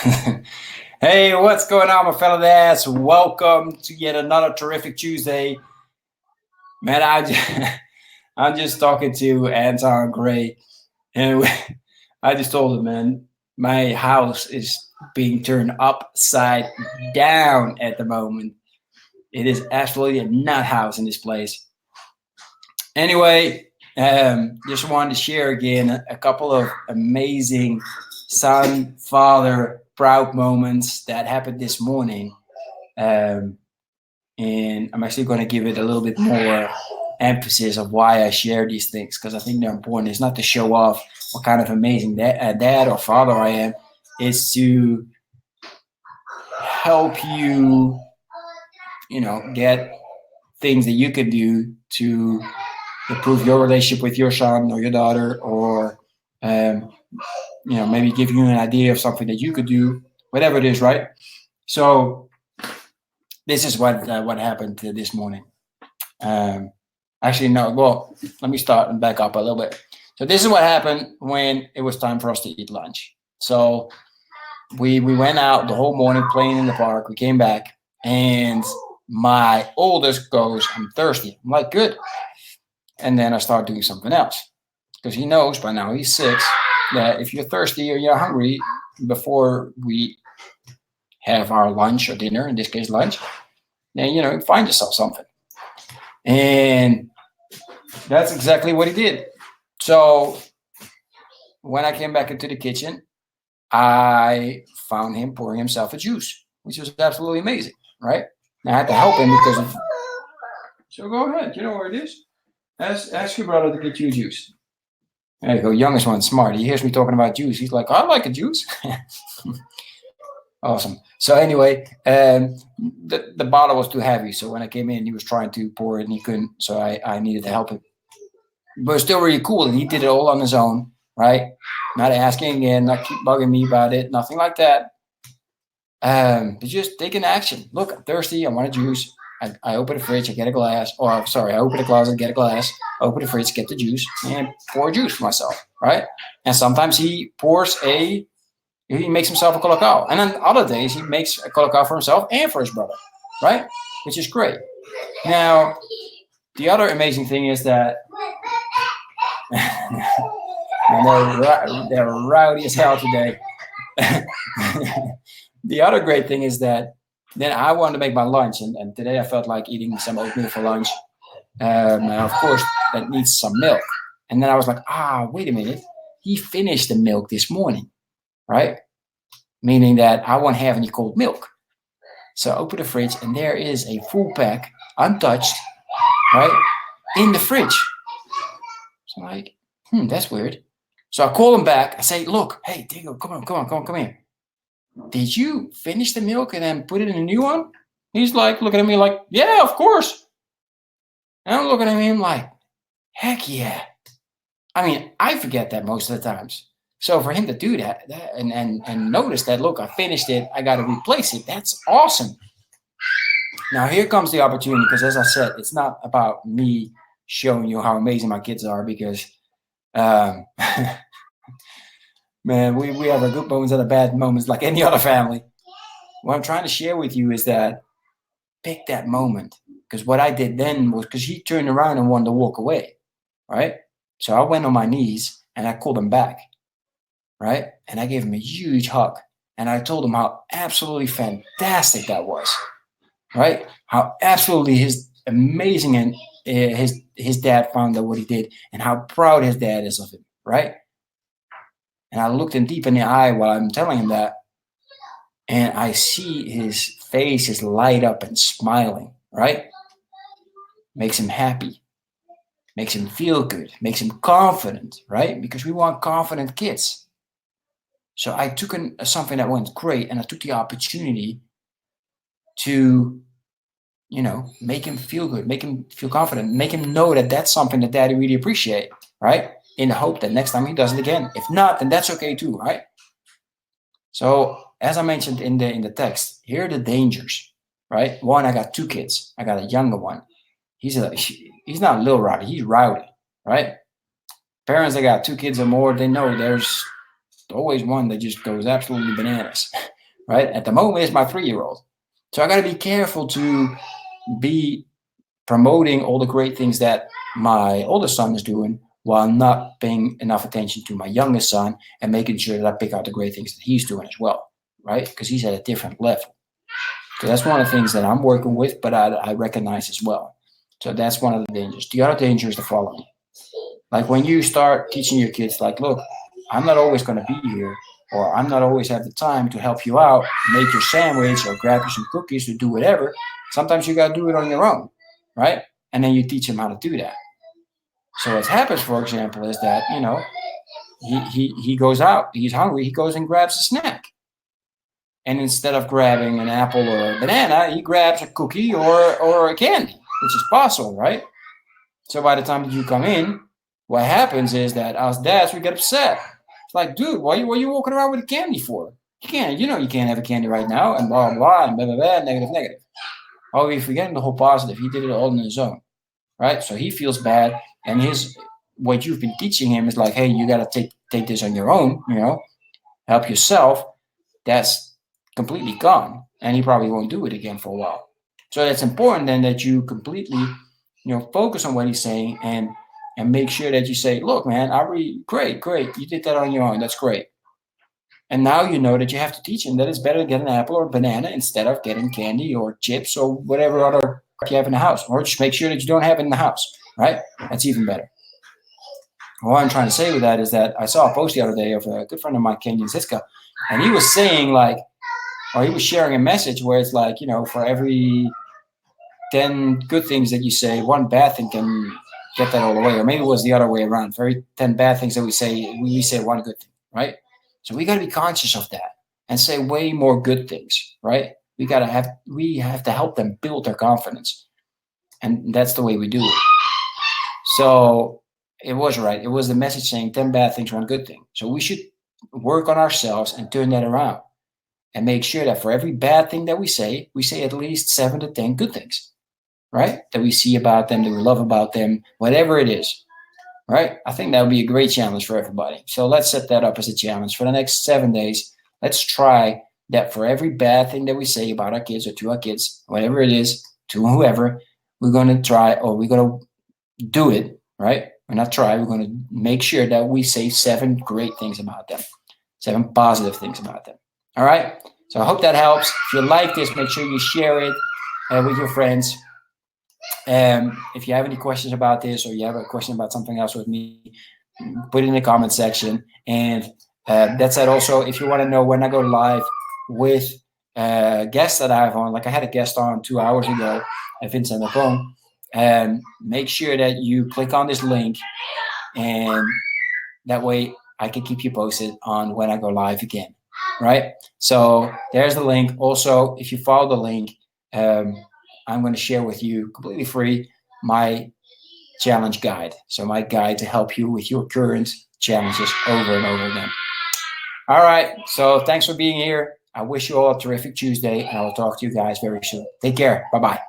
Hey, what's going on, my fellow dads? Welcome to yet another terrific Tuesday. Man, I'm just talking to Anton Gray, and I just told him, man, my house is being turned upside down at the moment. It is absolutely a nut house in this place. Anyway, just wanted to share again a couple of amazing son, father, proud moments that happened this morning. Um, and I'm actually going to give it a little bit more emphasis of why I share these things because I think they're important. It's not to show off what kind of amazing dad or father I am. It's to help you, get things that you can do to improve your relationship with your son or your daughter, or um, maybe give you an idea of something that you could do, whatever it is, right? So this is what happened this morning. Actually, no. Well, let me start and back up a little bit. So this is what happened when it was time for us to eat lunch. So we went out the whole morning playing in the park. We came back, and my oldest goes, "I'm thirsty." I'm like, "Good." And then I start doing something else because he knows by now, he's 6, that if you're thirsty or you're hungry before we have our lunch or dinner, in this case lunch, then find yourself something. And that's exactly what he did. So when I came back into the kitchen, I found him pouring himself a juice, which was absolutely amazing, right? And I had to help him because of. So go ahead, you know where it is. Ask your brother to get you a juice. There you go, youngest one, smart. He hears me talking about juice. He's like, "I like a juice." Awesome. So anyway, the bottle was too heavy. So when I came in, he was trying to pour it and he couldn't. So I needed to help him. But it's still really cool. And he did it all on his own, right? Not asking again, not keep bugging me about it, nothing like that. But just taking action. Look, I'm thirsty. I want a juice. I open the fridge, I get a glass. Or sorry, I open the closet, get a glass. Open the fridge, get the juice, and pour a juice for myself, right? And sometimes he makes himself a colacao. And then other days he makes a colacao for himself and for his brother, right? Which is great. Now, the other amazing thing is that they're rowdy as hell today. The other great thing is that then I wanted to make my lunch, and today I felt like eating some oatmeal for lunch. Now, of course, that needs some milk. And then I was like, wait a minute. He finished the milk this morning, right? Meaning that I won't have any cold milk. So I open the fridge, and there is a full pack, untouched, right, in the fridge. So I'm like, that's weird. So I call him back. I say, "Look, hey, Diego, come here. Did you finish the milk and then put it in a new one?" He's like looking at me like, "Yeah, of course." And I'm looking at him like, "Heck yeah." I mean, I forget that most of the times. So for him to do that and notice that, look, I finished it, I got to replace it. That's awesome. Now here comes the opportunity, because as I said, it's not about me showing you how amazing my kids are, because um, man, we have our good moments and our bad moments like any other family. What I'm trying to share with you is that pick that moment, because what I did then was, because he turned around and wanted to walk away, right? So I went on my knees and I called him back, right? And I gave him a huge hug, and I told him how absolutely fantastic that was, right? How absolutely his amazing and his dad found out what he did, and how proud his dad is of him, right? And I looked him deep in the eye while I'm telling him that, and I see his face is light up and smiling, right? Makes him happy, makes him feel good, makes him confident, right? Because we want confident kids. So I took something that went great, and I took the opportunity to, make him feel good, make him feel confident, make him know that that's something that daddy really appreciate, right? In the hope that next time he does it again. If not, then that's okay too, right? So as I mentioned in the text, here are the dangers, right? One, I got 2 kids. I got a younger one. He's not a little rowdy, he's rowdy, right? Parents that got 2 kids or more, they know there's always one that just goes absolutely bananas. right? At the moment, it's my 3-year-old. So I got to be careful to be promoting all the great things that my oldest son is doing while not paying enough attention to my youngest son and making sure that I pick out the great things that he's doing as well, right? Because he's at a different level. So that's one of the things that I'm working with, but I recognize as well. So that's one of the dangers. The other danger is the following. Like when you start teaching your kids, like, look, I'm not always going to be here, or I'm not always have the time to help you out, make your sandwich or grab you some cookies or do whatever. Sometimes you got to do it on your own, right? And then you teach them how to do that. So what happens, for example, is that, you know, he goes out, he's hungry, he goes and grabs a snack. And instead of grabbing an apple or a banana, he grabs a cookie or a candy, which is possible, right? So by the time that you come in, what happens is that us dads, we get upset. It's like, dude, why are you walking around with a candy for? You can't, you know, you can't have a candy right now, and blah, blah, and blah, blah, blah, negative. Oh, we're forgetting the whole positive. He did it all on his own, right? So he feels bad, and what you've been teaching him is like, hey, you got to take this on your own, you know, help yourself. That's completely gone, and he probably won't do it again for a while. So it's important then that you completely, you know, focus on what he's saying and make sure that you say, look, man, great, you did that on your own. That's great. And now you know that you have to teach him that it's better to get an apple or a banana instead of getting candy or chips or whatever other you have in the house. Or just make sure that you don't have it in the house, right? That's even better. What I'm trying to say with that is that I saw a post the other day of a good friend of mine, Kenyon Ziska, and he was saying like, or he was sharing a message where it's like, you know, for every 10 good things that you say, one bad thing can get that all the way. Or maybe it was the other way around. For every 10 bad things that we say one good thing, right? So we got to be conscious of that and say way more good things, right? We have to help them build their confidence. And that's the way we do it. So it was right. It was the message saying 10 bad things, one good thing. So we should work on ourselves and turn that around and make sure that for every bad thing that we say at least 7 to 10 good things, right? That we see about them, that we love about them, whatever it is, right? I think that would be a great challenge for everybody. So let's set that up as a challenge for the next 7 days. Let's try that for every bad thing that we say about our kids or to our kids, whatever it is, to whoever, we're going to try, or we're going to do it, right? We're not try, we're going to make sure that we say 7 great things about them, 7 positive things about them. All right? So I hope that helps. If you like this, make sure you share it with your friends. If you have any questions about this, or you have a question about something else with me, put it in the comment section. And that said, also, if you want to know when I go live with guests that I have on, like I had a guest on 2 hours ago, Vincent Lacombe, make sure that you click on this link, and that way I can keep you posted on when I go live again, right? So there's the link. Also, if you follow the link, I'm going to share with you completely free my challenge guide. So my guide to help you with your current challenges over and over again. All right. So thanks for being here. I wish you all a terrific Tuesday, and I will talk to you guys very soon. Take care. Bye-bye.